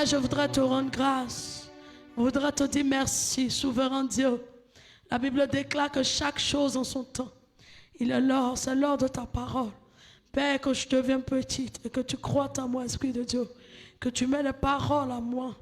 Père, je voudrais te rendre grâce. Je voudrais te dire merci, souverain Dieu. La Bible déclare que chaque chose en son temps. Il est l'heure, c'est l'heure de ta parole. Père, que je devienne petite et que tu crois en moi, Esprit de Dieu. Que tu mets les paroles à moi,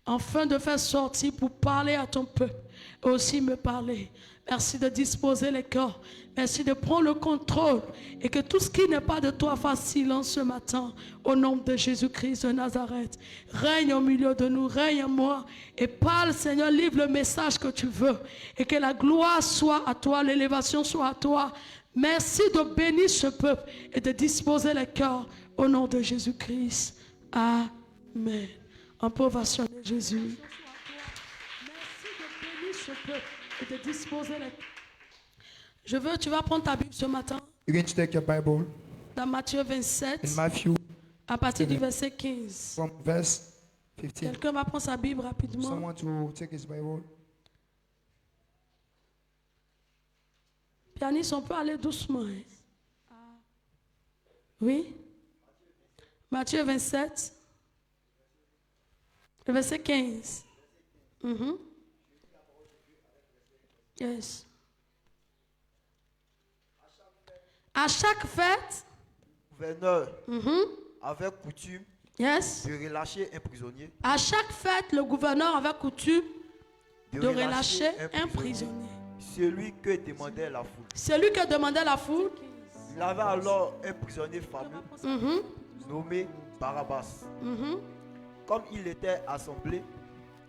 afin de faire sortir pour parler à ton peuple et aussi me parler. Merci de disposer les cœurs. Merci de prendre le contrôle et que tout ce qui n'est pas de toi fasse silence ce matin au nom de Jésus-Christ de Nazareth. Règne au milieu de nous, règne en moi et parle, Seigneur, livre le message que tu veux et que la gloire soit à toi, l'élévation soit à toi. Merci de bénir ce peuple et de disposer les cœurs au nom de Jésus-Christ. Amen. On peut ovationner Jésus. Merci de bénir ce peuple et de disposer les cœurs. Tu vas prendre ta Bible ce matin. You're going to take your Bible Dans Matthieu 27, in Matthew à partir du verset 15. from verse 15. Quelqu'un va prendre sa Bible rapidement. Someone to take his Bible. Pianiste, on peut aller doucement. Hein? Oui? Matthieu 27, le verset 15. Yes. À chaque fête, gouverneur avait coutume yes. de relâcher un prisonnier. À chaque fête, le gouverneur avait coutume de relâcher un prisonnier. Celui que demandait la foule. Celui que demandait la foule. Il avait alors un prisonnier fameux nommé Barabbas. Comme il était assemblé,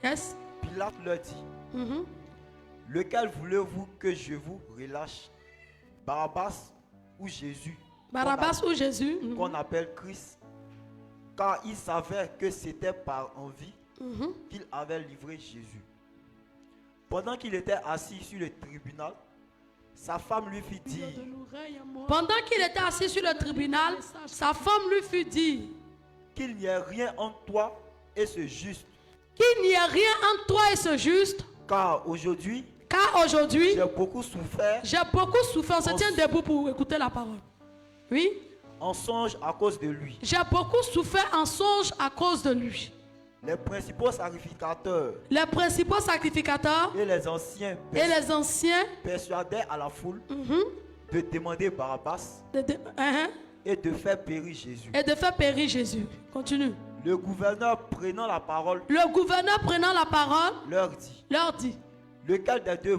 Yes. Pilate leur dit, lequel voulez-vous que je vous relâche, Barabbas ou Jésus, Barabbas ou Jésus. qu'on appelle Christ, car il savait que c'était par envie qu'il avait livré Jésus. Pendant qu'il était assis sur le tribunal, sa femme lui fit dire, Pendant qu'il était assis sur le tribunal, sa femme lui fit dire qu'il n'y ait rien entre toi et ce juste, qu'il n'y a rien entre toi et ce juste, car aujourd'hui j'ai beaucoup souffert On se tient debout pour écouter la parole. Oui. en songe à cause de lui. J'ai beaucoup souffert en songe à cause de lui. Les principaux sacrificateurs Et les anciens persuadaient à la foule de demander Barabbas et de faire périr Jésus. Et de faire périr Jésus. Continue. Le gouverneur prenant la parole leur dit lequel des deux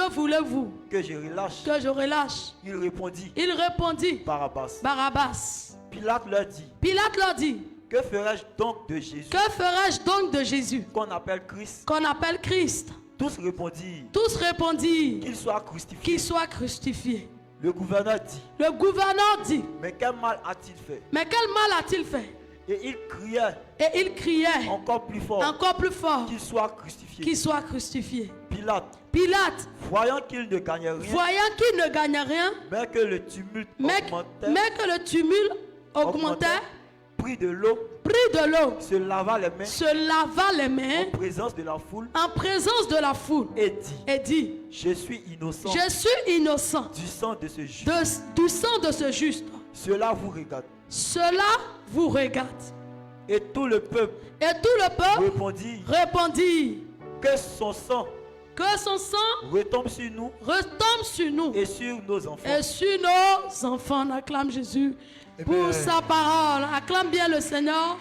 voulez-vous que je relâche? Il répondit Barabbas. Pilate leur dit que ferai-je donc de Jésus qu'on appelle Christ? Tous répondirent qu'il soit crucifié. Le gouverneur dit mais quel mal a-t-il fait? Et il criait encore plus fort qu'il soit crucifié. Pilate, voyant qu'il ne gagnait rien, mais que le tumulte augmentait, prit de l'eau, se lava les mains en présence de la foule et dit je suis innocent du sang de ce juste. Cela vous regarde. Et tout le peuple répondit que son sang retombe sur nous et sur nos enfants. On acclame Jésus pour sa parole. Acclame bien le Seigneur.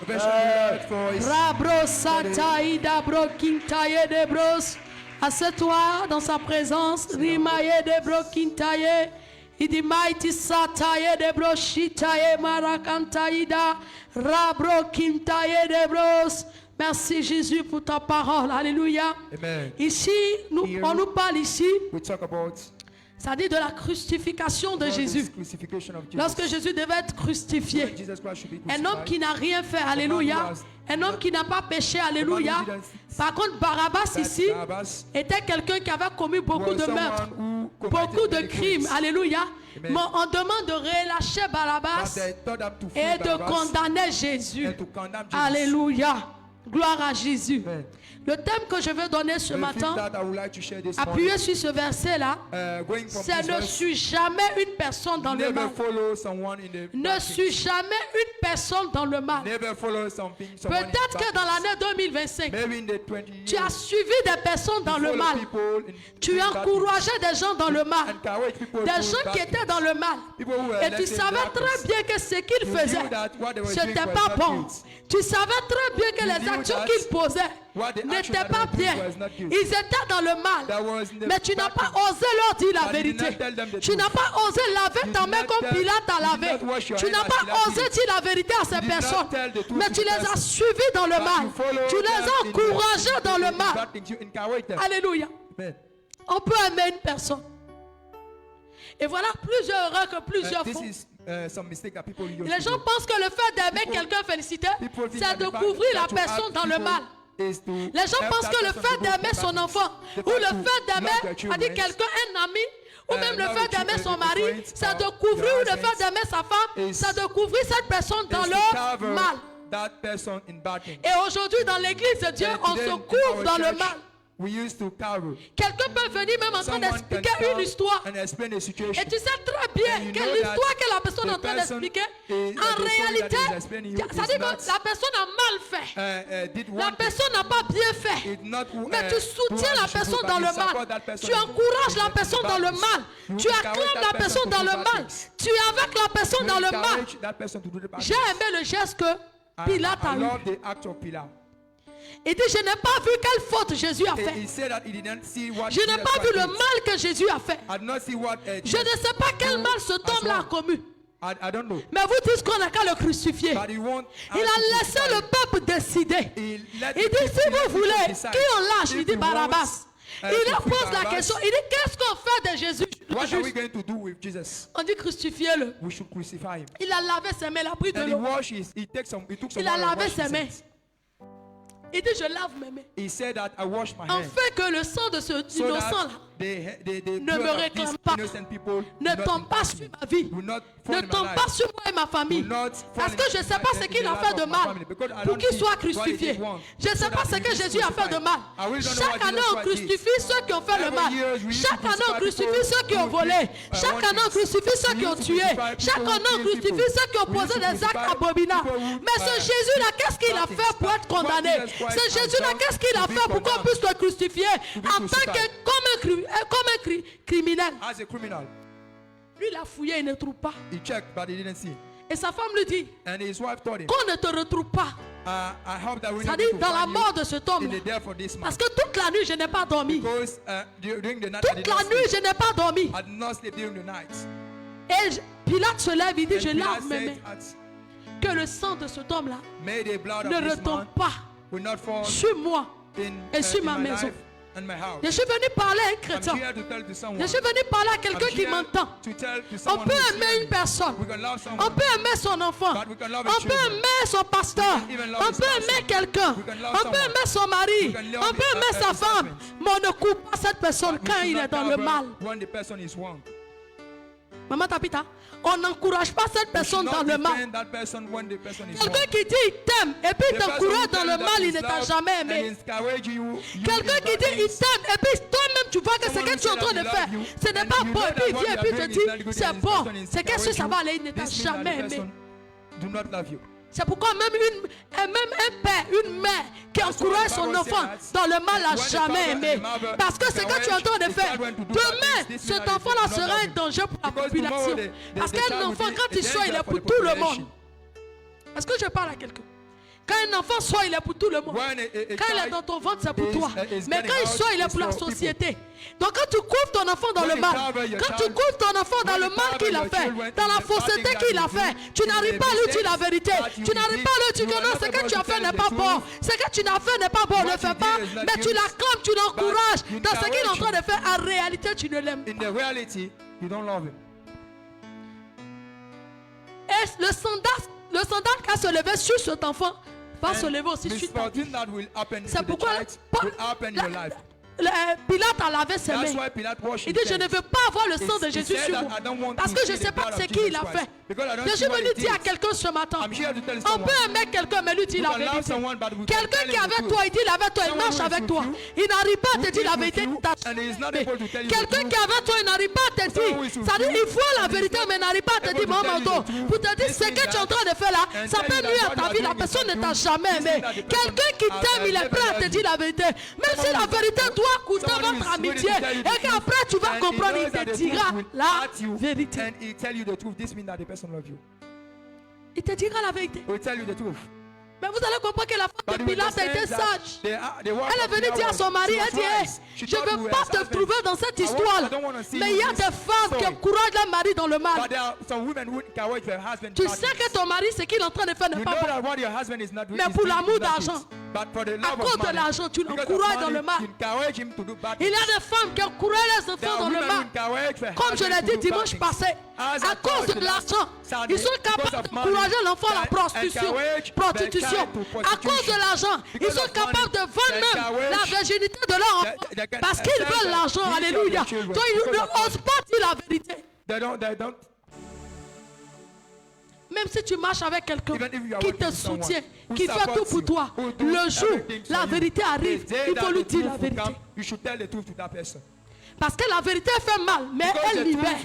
Assieds-toi dans sa présence. Rimaye de brokintaye. Idi mighty sataye de broshitaye marakantaida. Rabrokintaye de bros. Merci Jésus pour ta parole. Alléluia. Amen. Ici, on nous parle ici. We talk about Ça dit de la crucifixion de Jésus. Lorsque Jésus devait être crucifié, un homme qui n'a rien fait, alléluia, un homme qui n'a pas péché, alléluia. Par contre, Barabbas ici était quelqu'un qui avait commis beaucoup de meurtres, beaucoup de crimes, alléluia. Mais on demande de relâcher Barabbas et de condamner Jésus. Alléluia. Gloire à Jésus. Amen. Le thème que je veux donner ce The matin, thing that I would like to share this appuyez morning, sur ce verset-là, going from c'est this ne verse, suis jamais une personne dans le never mal. follow someone in the Ne bad suis things. jamais une personne dans le mal. Never follow someone in Peut-être bad que dans things. l'année 2025, Maybe in the 20 tu as years, suivi des personnes dans you le follow mal. people in Tu doing bad encourageais des gens dans le things, mal. encourage people Des to do gens bad qui étaient things. dans le mal. People who were Et tu left in savais darkness. très bien que ce qu'ils You faisaient, knew that what they were ce doing n'était was pas not bon. good. Tu savais très bien que You les knew actions that qu'ils posaient what the action n'étaient that pas they were bien. doing was not good. Ils étaient dans le mal. That was in the Mais tu n'as bad pas things. osé leur dire la But you did vérité. not tell them the Tu n'as truth. pas osé laver You ta did main not comme tell- Pilate a you did lavé. not wash your Tu hand n'as as pas Pilate osé did. dire la vérité à ces You did not personnes. tell the truth Mais to tu the les as person. suivis dans le But mal. you follow Tu les them as in encouragés dans le the mal. bad things. You encourage them. Alléluia. Amen. On peut aimer une personne. Et voilà plusieurs erreurs que plusieurs This font. is some mistake that people use. Les gens pensent que le fait d'aimer People- quelqu'un félicité, People think c'est that de the fact couvrir la that to personne ask dans le people mal. is to Les gens help pensent that que le person fait to go d'aimer through son bad enfant, things. The ou fact le to fait d'aimer, love their à children, dire quelqu'un, un ami, ou même le love fait your d'aimer son children, mari, friends, c'est de or couvrir, your ou le fait husbands, d'aimer sa femme, is- c'est de couvrir cette personne dans is to le cover mal. that person in bad things. Et aujourd'hui, dans l'église de Dieu, And on today se in couvre our dans le church, mal. we used to cover. Quelqu'un peut venir même en train Someone can d'expliquer une come histoire. and explain the situation. Et tu sais très bien And you que know l'histoire that que la personne est en the train person d'expliquer, is- en the story réalité, that is explaining you ça is dit que not- la personne a mal fait. Did La one thing. personne n'a pas bien fait. It's not, Mais tu soutiens la personne dans le mal. Tu Tu encourages la personne dans le mal. Tu acclames la personne dans le mal. Tu es avec la personne dans le mal. J'ai aimé le geste que Pilate a I eu. love the act of Pilate. Il dit, je n'ai pas vu quelle faute Jésus a fait. He said that he didn't see what Je n'ai Jesus pas vu le did. mal que Jésus a fait. I did not see what, Je ne sais pas quel mal cet homme-là a commis. I don't know. Mais vous dites qu'on n'a qu'à le crucifier. But he won't Il a laissé le peuple décider. Il dit, si vous voulez, qui on lâche? Il dit Barabbas. Il leur pose la question. Il dit, qu'est-ce qu'on fait de Jésus? What are we going to do with Jesus? On dit crucifiez-le. We should crucify him. Il a lavé ses mains, il a pris de And he l'eau. washed his, he took some Il a water and lavé washed ses his mains. hands. Il dit, je lave mes mains. He said that I wash my hands. Afin que le sang de ce So innocent-là the ne blood me of these réclame pas. innocent people ne do not tombe pas impact sur me. ma vie. Do not fall Ne in my tombe life. pas sur moi et ma famille. Do not fall Parce que je ne sais pas ce qu'il a fait de mal pour qu'il soit crucifié. Je ne sais pas ce que Jésus a fait de mal. Chaque année, on crucifie ceux qui ont fait le mal. Chaque année, on crucifie ceux qui ont volé. Chaque année, on crucifie ceux qui ont tué. Chaque année, on crucifie ceux qui ont posé des actes abominables. Mais ce Jésus-là, qu'est-ce qu'il a fait pour être condamné? Ce Jésus-là, qu'est-ce qu'il a fait pour qu'on puisse le crucifier en tant que comme un criminel? As a criminal, Lui, il a fouillé, il ne trouve pas. he checked, but he didn't see. Et sa femme lui dit And his wife told him, qu'on ne te retrouve pas. I hope that we Ça not dit going to dans la find mort you de cet in homme. the death of this man. Parce que toute la nuit, je n'ai pas dormi. Because during the night, I Toute did la not nuit, sleep. je n'ai pas dormi. I did not sleep during the night. Et Pilate se lève, il dit, And je Pilate lave mes mains. said, Que le sang de cet homme-là may the blood of ne this retombe man pas will not fall sur moi in, et sur in ma my maison. life and my house. Je suis venu parler à un I'm chrétien. here to tell to someone. Je suis venu parler à quelqu'un I'm qui here m'entend. to tell to On someone peut who is aimer hearing une me. personne. We can love On someone. peut aimer son enfant. But we can love On his peut children. aimer son pasteur. We can even love On his peut pastor. aimer quelqu'un. We can love On peut someone. aimer son mari. We can love On peut aimer his sa femme. husband. Mais on ne coupe pas cette personne But we quand should il not est dans le cover mal. when the person is wrong. Maman Tapita, on n'encourage pas cette We should personne not dans le mal. defend that person when the person is wrong. Quelqu'un qui dit il t'aime et puis il The person t'encourage who dans tells le you mal, that il he's ne t'a loved jamais and aimé. encourage you Quelqu'un in qui bad dit il things. t'aime et puis toi-même tu vois que ce Someone que tu es en who train said de that he faire, love you, ce n'est and pas you bon know et puis il that vient et what puis you il are te doing is not dit good c'est and this bon, person is c'est qu'est-ce que ça va aller, il ne t'a This means that jamais the aimé. person do not love you. C'est pourquoi même un père, une mère qui encourage son enfant dans le mal n'a jamais aimé. Parce que ce que tu es en train de faire, demain, cet enfant-là sera un danger pour la population. Parce qu'un enfant, quand il sort, il est pour tout le monde. Est-ce que je parle à quelqu'un? Quand un enfant sort, il est pour tout le monde. Quand il est dans ton ventre, c'est pour toi. Mais quand il sort, il est pour la société. Donc quand tu couvres ton enfant dans le mal, quand tu couvres ton enfant dans le mal qu'il a fait, dans la fausseté qu'il a fait, tu n'arrives pas à lui dire la vérité. Tu n'arrives pas à lui dire que non, ce que tu as fait n'est pas bon. Ce que tu n'as fait n'est pas bon, ne le fais pas. Mais tu l'acclames, tu l'encourages. Dans ce qu'il est en train de faire, en réalité, tu ne l'aimes pas. In the reality, you don't love him. Et le sandal qui a se levé sur cet enfant va se lever aussi sur ta vie. Misfortune that will happen to C'est the pourquoi child will happen in your life. Pilate a lavé ses mains. Il dit, je ne veux pas avoir le sang de Jésus sur moi. Parce que je ne sais pas ce qu'il a fait. Je suis venu dire à quelqu'un ce matin. On peut aimer quelqu'un, mais lui dit la vérité. Quelqu'un qui est avec toi, il dit avec toi, il marche avec toi. Il n'arrive pas à te dire la vérité. Quelqu'un qui est avec toi, il n'arrive pas à te dire. Ça dit, il faut la vérité, mais il n'arrive pas à te dire, maman, pour te dire ce que tu es en train de faire là, ça peut nuire à ta vie. La personne ne t'a jamais aimé. Quelqu'un qui t'aime, il est prêt à te dire la vérité. Même si la vérité doit coûter votre amitié, et qu'après tu vas comprendre, il te dira la vérité. Il te dira la vérité. Mais vous allez comprendre que la femme de Pilate a été sage. Elle est venue dire à son mari, elle dit, hey, je ne veux pas te trouver dans cette histoire. Mais il y a des femmes qui encouragent leur mari dans le mal. Tu sais que ton mari, ce qu'il est en train de faire n'est pas bon. Mais pour l'amour d'argent, à cause de l'argent, tu l'encourages dans le mal. Il y a des femmes qui encouragent les enfants dans le mal. Comme je l'ai dit dimanche passé, à cause de l'argent, ils sont capables d'encourager l'enfant à la prostitution. À cause de l'argent, ils sont capables de vendre même la virginité de leur enfant. Parce qu'ils veulent l'argent. Alléluia. Donc ils n'osent pas dire la vérité. Même si tu marches avec quelqu'un qui te soutient, qui fait tout pour toi, le jour la vérité arrive, il faut lui dire la vérité. Parce que la vérité fait mal, mais elle libère.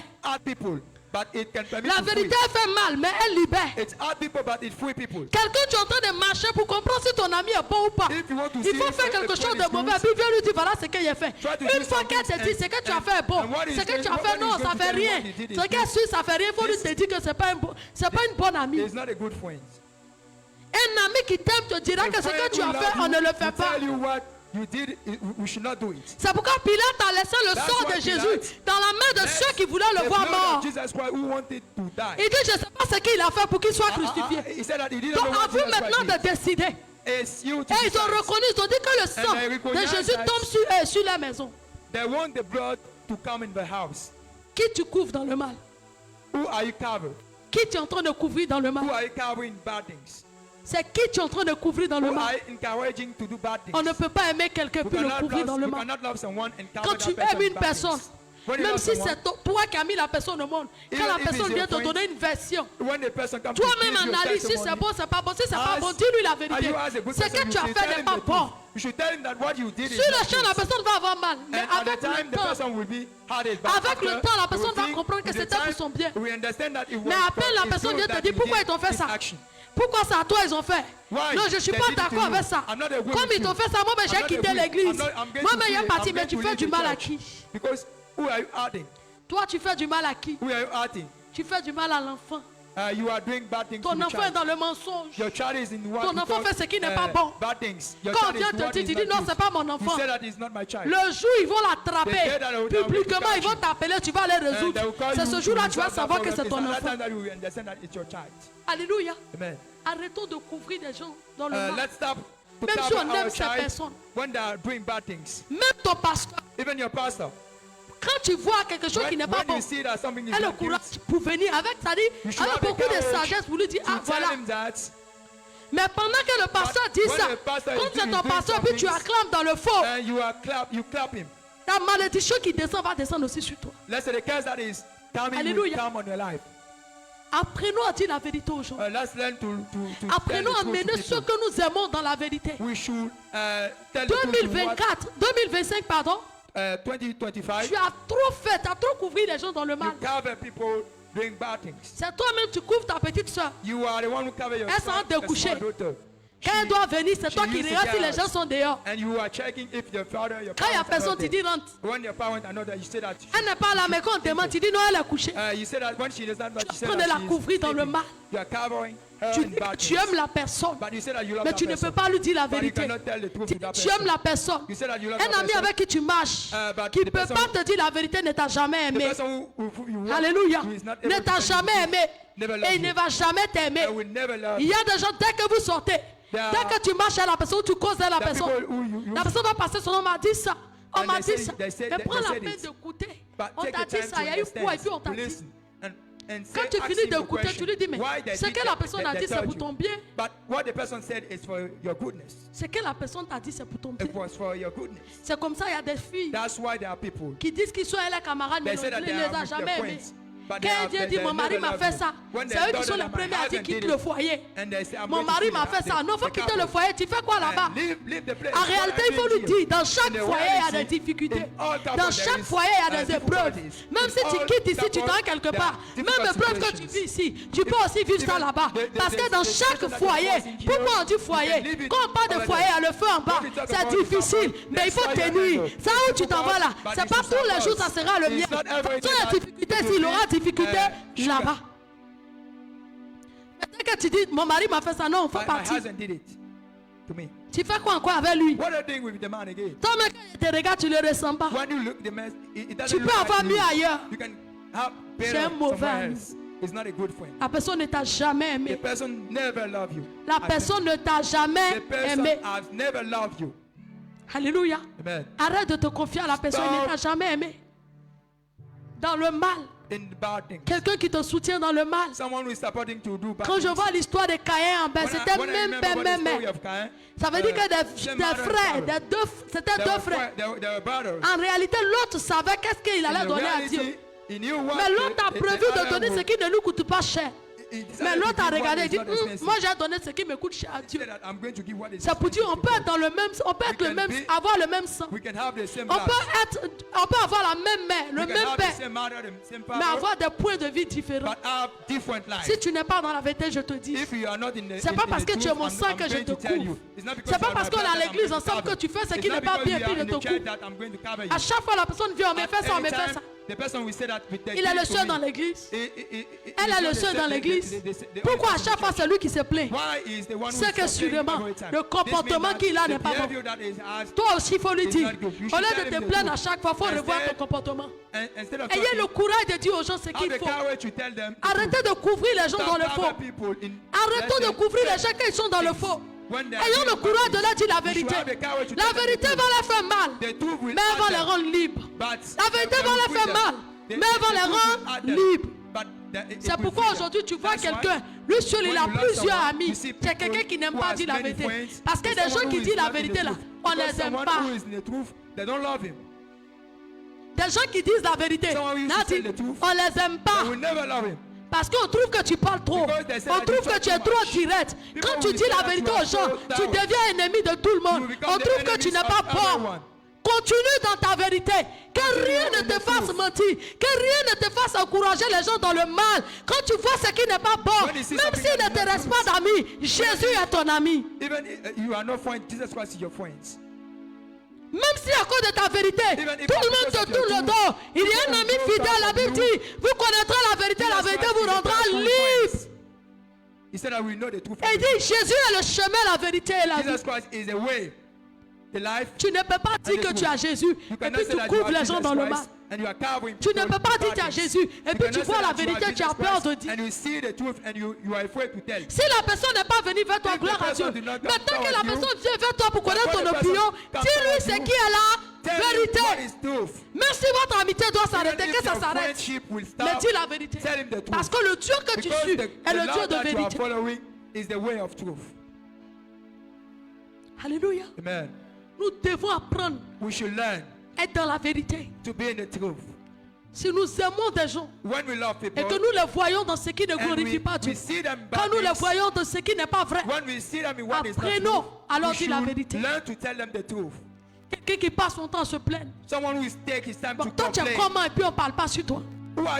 La vérité fait mal, mais elle libère. Quelqu'un, tu es en train de marcher pour comprendre si ton ami est bon ou pas. Il faut faire quelque chose de mauvais. Puis viens lui dire, voilà ce qu'il a fait. Une fois qu'elle te dit, ce que tu as fait est bon. Ce que tu as fait, non, ça ne fait rien. Ce qu'elle suit, ça ne fait rien. Il faut lui te dire que ce n'est pas une bonne amie. Un ami qui t'aime te dira que ce que tu as fait, on ne le fait pas. C'est pourquoi Pilate a laissé le sang de Jésus dans la main de ceux qui voulaient le voir mort. Il dit, je ne sais pas ce qu'il a fait pour qu'il soit crucifié. Donc à vous maintenant de décider. Et ils ont reconnu, ils ont dit que le sang de Jésus tombe sur la maison. Qui tu couvres dans le mal? Qui tu es en train de couvrir dans le mal? C'est qui tu es en train de couvrir dans le mal. On ne peut pas aimer quelqu'un puis le couvrir dans le mal. Quand tu aimes une personne, même si c'est toi qui as mis la personne au monde, quand la personne vient te donner une version, toi-même analyse si c'est bon, c'est pas bon. Si c'est pas bon, dis-lui la vérité. Ce que tu as fait n'est pas bon. Sur le champ, la personne va avoir mal. Mais avec le temps, la personne va comprendre que c'était pour son bien. Mais après, la personne vient te dire pourquoi ils t'ont fait ça. Pourquoi ça, toi, ils ont fait? Non, je ne suis pas d'accord avec ça. Comme ils t'ont fait ça, moi, j'ai quitté l'église. Moi, il y a parti, mais tu fais du mal à qui? Toi, tu fais du mal à qui? Tu fais du mal à l'enfant. Ton enfant est dans le mensonge. Ton enfant fait ce qui n'est pas bon. Quand on vient te dire, tu dis non, c'est pas mon enfant. Le jour ils vont l'attraper publiquement, ils vont t'appeler, tu vas les résoudre. C'est ce jour-là tu vas savoir que c'est ton enfant. Alléluia. Arrêtons de couvrir des gens dans le mal. Même si on aime ces personnes. Même ton pasteur. Quand tu vois quelque chose qui n'est pas bon, elle a le courage pour venir avec, ça dit, elle a beaucoup de sagesse pour lui dire, ah voilà. Mais pendant que le pasteur dit ça, quand c'est ton pasteur, puis tu acclames dans le faux, la malédiction qui descend va descendre aussi sur toi. Alléluia. Apprenons à dire la vérité aux gens. Apprenons à mener ce que nous aimons dans la vérité. 2025, pardon. 2025. Tu as trop fait, tu as trop couvert les gens dans le mal. C'est toi-même, tu couvres ta petite soeur. Elle s'en de coucher. Quand elle doit venir, c'est toi qui regardes si les gens sont dehors. Quand il y a personne, tu dis rentre. Elle n'est pas là, mais quand on demande, tu dis non, elle est couchée. Tu es en train de la couvrir dans le mal. Tu dis que tu aimes la personne, mais tu ne peux pas lui dire la vérité. Tu aimes la personne. Un ami avec qui tu marches, qui ne peut pas te dire la vérité, ne t'a jamais aimé. Alléluia. Ne t'a jamais aimé. Et il ne va jamais t'aimer. Il y a des gens, dès que vous sortez, dès que tu marches à la personne, tu causes à la personne va passer son nom, on m'a dit ça. On m'a dit ça. Mais prends la peine d'écouter. On t'a dit ça, il y a eu quoi et puis on t'a dit. Quand tu finis d'écouter, tu lui dis, mais ce que la personne a dit, c'est pour ton bien. But what the person said is for your goodness. Ce que la personne t'a dit, c'est pour ton bien. It was for your goodness. C'est comme ça, il y a des filles That's why there are people. qui disent qu'ils sont leurs camarades, mais They say ils that ne they les are a with jamais their aimés. friends. But Quand Dieu dit, mon mari m'a fait ça, c'est eux qui sont les premiers à dire quitte le foyer. Mon mari m'a fait ça. Non, il faut quitter le foyer. Tu fais quoi là-bas? En réalité, il faut lui dire, dans chaque foyer, il y a des difficultés. Dans chaque foyer, il y a des épreuves. Même si tu quittes ici, tu t'en quelque part. Même épreuve que tu vis ici, tu peux aussi vivre ça là-bas. Parce que dans chaque foyer, pourquoi on dit foyer? Quand on parle de foyer, il y a le feu en bas. C'est difficile, mais il faut tenir. Ça où tu t'en vas là, c'est pas tous les jours, ça sera le mien. Quand il y a difficulté, s'il aura difficulté là-bas. Mais dès que tu dis, mon mari m'a fait ça, non, il faut partir. Tu fais quoi encore avec lui? Toi, mais quand il te regarde, tu ne le ressens pas. Tu peux avoir mieux ailleurs. C'est un mauvais ami. La personne ne t'a jamais aimé. La personne ne t'a jamais aimé. Alléluia. Arrête de te confier à la personne qui ne t'a jamais aimé. Dans le mal. Quelqu'un qui te soutient dans le mal. Quand je vois l'histoire de Caïn, c'était même père. Ça veut dire que des frères, c'était deux frères. En réalité, l'autre savait qu'est-ce qu'il allait donner à Dieu. Mais l'autre a prévu de donner ce qui ne lui coûte pas cher. Mais l'autre a regardé et dit, moi j'ai donné ce qui me coûte cher à Dieu. C'est pour dire, on peut être dans le même, on peut être le même, avoir le même sang. On peut avoir la même mère, le même père, mais avoir des points de vie différents. Si tu n'es pas dans la vérité, je te dis, c'est pas parce que tu es mon sang que je te couvre. C'est pas parce qu'on est à l'église ensemble que tu fais ce qui n'est pas bien et puis je te couvre. À chaque fois la personne vient, on me fait ça, on me fait ça. Il est le seul dans l'église. Elle est le seul dans l'église. Pourquoi à chaque fois c'est lui qui se plaint? C'est que sûrement le comportement qu'il a n'est pas bon. Toi aussi il faut lui dire. Au lieu de te plaindre à chaque fois, il faut revoir ton comportement. Ayez le courage de dire aux gens ce qu'il faut. Arrêtez de couvrir les gens dans le faux. Arrêtons de couvrir les gens qui sont dans le faux. Ayons le courage de leur dire la vérité. La vérité va leur faire mal, mais elle va les rendre libres. La vérité va leur faire mal, mais elle va les rendre libres. C'est pourquoi aujourd'hui tu vois quelqu'un, lui seul il a plusieurs amis. C'est quelqu'un qui n'aime pas dire la vérité. Parce que des gens qui disent la vérité là, on ne les aime pas. Des gens qui disent la vérité, on ne les aime pas. Parce qu'on trouve que tu parles trop. On trouve que tu es trop direct. Quand tu dis la vérité aux gens, tu deviens ennemi de tout le monde. On trouve que tu n'es pas bon. Continue dans ta vérité. Que rien ne te fasse mentir. Que rien ne te fasse encourager les gens dans le mal. Quand tu vois ce qui n'est pas bon, même s'il ne te reste pas d'amis, Jésus est ton ami. Même si à cause de ta vérité, tout le monde te tourne le dos. Il y a un ami fidèle, la Bible dit, vous connaîtrez la vérité vous rendra libre. Et il dit, Jésus est le chemin, la vérité et la vie. Tu ne peux pas dire que tu as Jésus et puis tu couvres les gens dans le mal. Tu ne peux pas dire que tu as Jésus et puis tu vois la vérité, tu as peur de dire. Si la personne n'est pas venue vers toi, gloire à Dieu. Mais tant que la personne vient vers toi pour connaître ton opinion, dis-lui ce qui est la vérité. Même si votre amitié doit s'arrêter, que ça s'arrête. Mais dis la vérité. Parce que le Dieu que tu suis est le Dieu de vérité. Alléluia. Amen. Nous devons apprendre à être dans la vérité. Si nous aimons des gens et que nous les voyons dans ce qui ne glorifie pas Dieu, quand nous les voyons dans ce qui n'est pas vrai, apprenons à leur dire la vérité. Quelqu'un qui passe son temps à se plaindre. Bon, toi tu es comment et puis on ne parle pas sur toi. À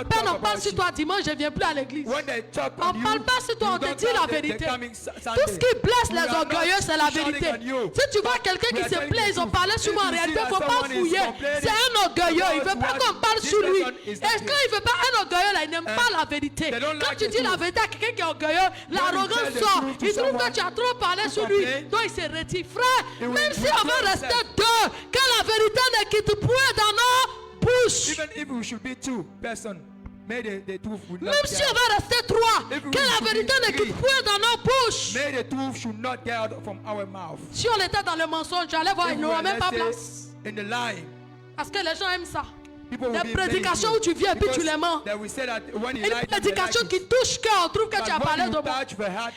peine on parle sur toi dimanche, je ne viens plus à l'église. On ne parle pas sur toi, on te dit la vérité. Tout ce qui blesse les orgueilleux, c'est la vérité. Si tu vois quelqu'un qui se plaît, ils ont parlé sur moi en réalité, il ne faut pas fouiller. C'est un orgueilleux, il ne veut pas qu'on parle sur lui. Et quand il ne veut pas un orgueilleux, là, il n'aime pas la vérité. Quand tu dis la vérité à quelqu'un qui est orgueilleux, l'arrogance sort. Il trouve que tu as trop parlé sur lui, donc il se retire. Frère, même si on veut rester deux, que la vérité ne quitte point dans nos bouches. Même si on va rester trois, que la vérité ne quitte point dans nos bouches. Si on était dans le mensonge, j'allais voir, il n'aura même pas place. Parce que les gens aiment ça. Des prédications où tu viens et puis tu les mens. Une prédication qui touche cœur, on trouve que tu as parlé de moi.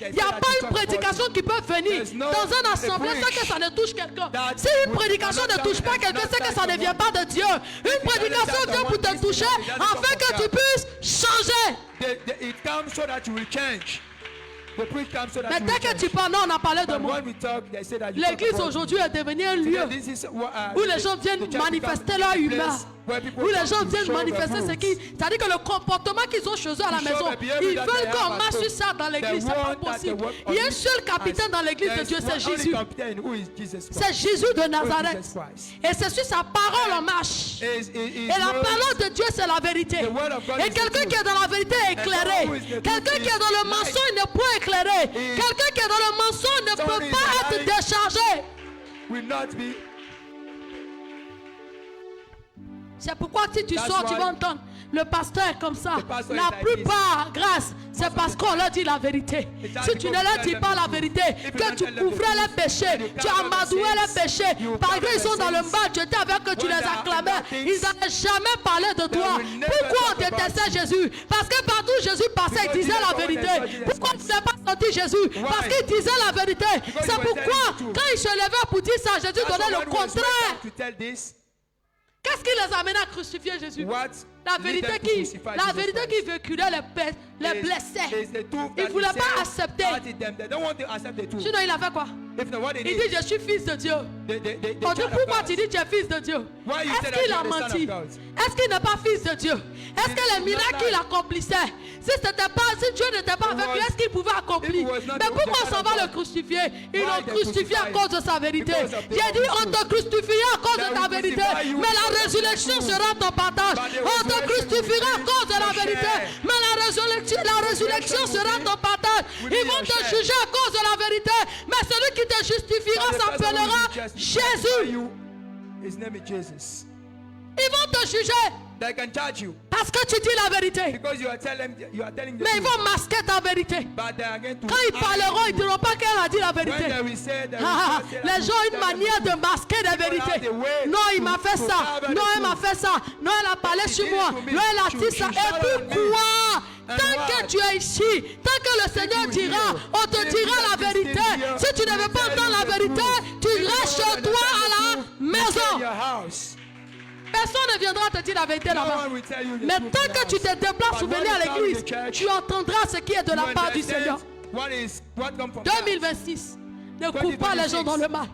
Il n'y a pas une prédication qui peut venir dans une assemblée sans que ça ne touche quelqu'un. Si une prédication ne touche pas quelqu'un, c'est que ça ne vient pas de Dieu. Une prédication vient pour te toucher afin que tu puisses changer. Mais dès que tu parles, on a parlé de moi. L'église aujourd'hui est devenue un lieu où les gens viennent manifester leur humeur. Où les gens viennent manifester ce qui... C'est-à-dire que le comportement qu'ils ont chez eux à la maison, ils veulent qu'on marche sur ça dans l'église. C'est pas possible. Il y a un seul capitaine dans l'église de Dieu, c'est Jésus. C'est Jésus de Nazareth. Et c'est sur sa parole on marche. Et la parole de Dieu, c'est la vérité. Et quelqu'un qui est dans la vérité est éclairé. Quelqu'un qui est dans le mensonge n'est pas éclairé. Quelqu'un qui est dans le mensonge ne peut pas être déchargé. C'est pourquoi si tu sors, tu vas entendre le pasteur est comme ça. La plupart, grâce, c'est parce qu'on leur dit la vérité. Si tu ne leur dis pas la vérité, que tu couvrais les péchés, tu amadouais les péchés, parce qu'ils sont dans le mal, tu étais avec eux, tu les acclamais, ils n'avaient jamais parlé de toi. Pourquoi on détestait Jésus? Parce que partout Jésus passait, il disait la vérité. Pourquoi tu n'as pas senti Jésus? Parce qu'il disait la vérité. C'est pourquoi, quand il se levait pour dire ça, Jésus donnait le contraire. Qu'est-ce qui les amène à crucifier Jésus? La vérité qui véhiculait les blessés. Ils ne voulaient pas accepter. Sinon, il a fait quoi? Il dit, je suis fils de Dieu. On dit, pourquoi tu dis, tu es fils de Dieu? Est-ce qu'il a menti? Est-ce qu'il n'est pas fils de Dieu? Est-ce que les miracles qu'il accomplissait, si Dieu n'était pas avec lui, est-ce qu'il pouvait accomplir? Mais pourquoi on s'en va le crucifier? Ils l'ont crucifié à cause de sa vérité. J'ai dit, on te crucifiera à cause de ta vérité, mais la résurrection sera ton partage. On te crucifiera à cause de la vérité, mais la résurrection sera ton partage. Ils vont te juger à cause de la vérité, mais celui qui te justifiera s'appellera Jésus. Ils vont te juger parce que tu dis la vérité. Mais ils vont masquer ta vérité. Quand ils parleront, ils ne diront pas qu'elle a dit la vérité. Les gens ont une manière de masquer la vérité. Non, il m'a fait ça. Non, elle m'a fait ça. Non, elle a parlé sur moi. Non, elle a dit ça. Et pourquoi? Tant que tu es ici, tant que le Seigneur dira, on te dira la vérité. Si tu ne veux pas entendre la vérité, tu restes chez toi à la maison. Personne ne viendra te dire la vérité là-bas. Mais tant que tu te déplaces pour venir à l'église, tu entendras ce qui est de la part du Seigneur. 2026, ne coupe pas les gens dans le mal.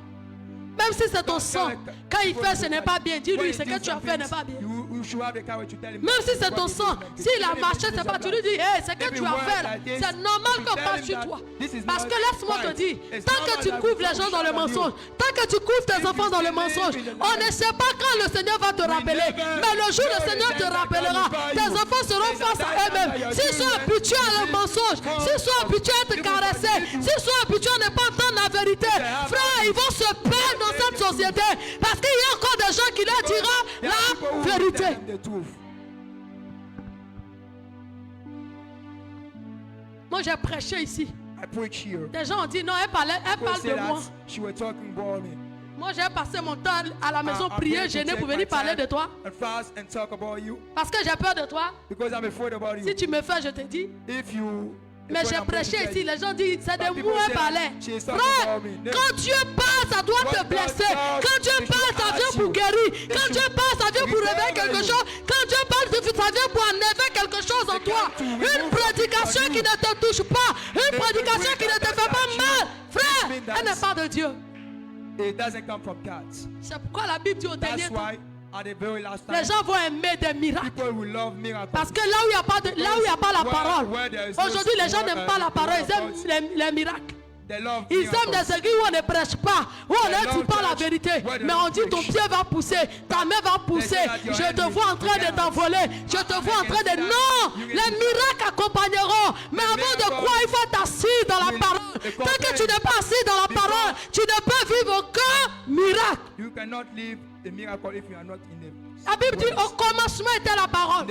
Même si c'est ton sang, quand il fait ce n'est pas bien, dis-lui ce que tu as fait n'est pas bien. Même si c'est ton sang, s'il a marché, c'est pas, tu lui dis, hey, ce que tu as fait là, c'est normal qu'on parle sur toi. Parce que laisse-moi te dire, tant que tu couvres les gens dans le mensonge, tant que tu couvres tes enfants dans le mensonge, on ne sait pas quand le Seigneur va te rappeler. Mais le jour où le Seigneur te rappellera, tes enfants seront face à eux-mêmes. S'ils sont habitués à le mensonge, s'ils sont habitués à te caresser, s'ils sont habitués à ne pas entendre la vérité, frère, ils vont se perdre dans cette société. Parce qu'il y a encore des gens qui leur diront la vérité. Moi j'ai prêché ici. Des gens ont dit non, elle parle de moi. Moi j'ai passé mon temps à la maison prier, gêner pour venir parler de toi. Parce que j'ai peur de toi. Si tu me fais, je te dis. Mais j'ai prêché ici, les gens disent c'est de moi parler. Frère, quand Dieu parle, ça doit te blesser. Quand Dieu parle, ça vient pour guérir. Quand Dieu parle, ça vient pour réveiller quelque chose. Quand Dieu parle, ça vient pour enlever quelque chose en toi. Une prédication qui ne te touche pas, une prédication qui ne te fait pas mal, frère, elle n'est pas de Dieu. C'est pourquoi la Bible dit au dernier temps, les gens vont aimer des miracles. Parce que là où il n'y a pas la parole, aujourd'hui les gens n'aiment pas la parole, ils aiment les miracles. Ils aiment des églises où on ne prêche pas, où on ne dit pas la vérité. Mais on dit ton pied va pousser, ta main va pousser. Je te vois en train de t'envoler. Je te vois en train de... Non, les miracles accompagneront. Mais avant de croire, il faut être assis dans la parole. Tant que tu n'es pas assis dans la parole, tu ne peux vivre aucun miracle. La Bible dit au commencement était la parole.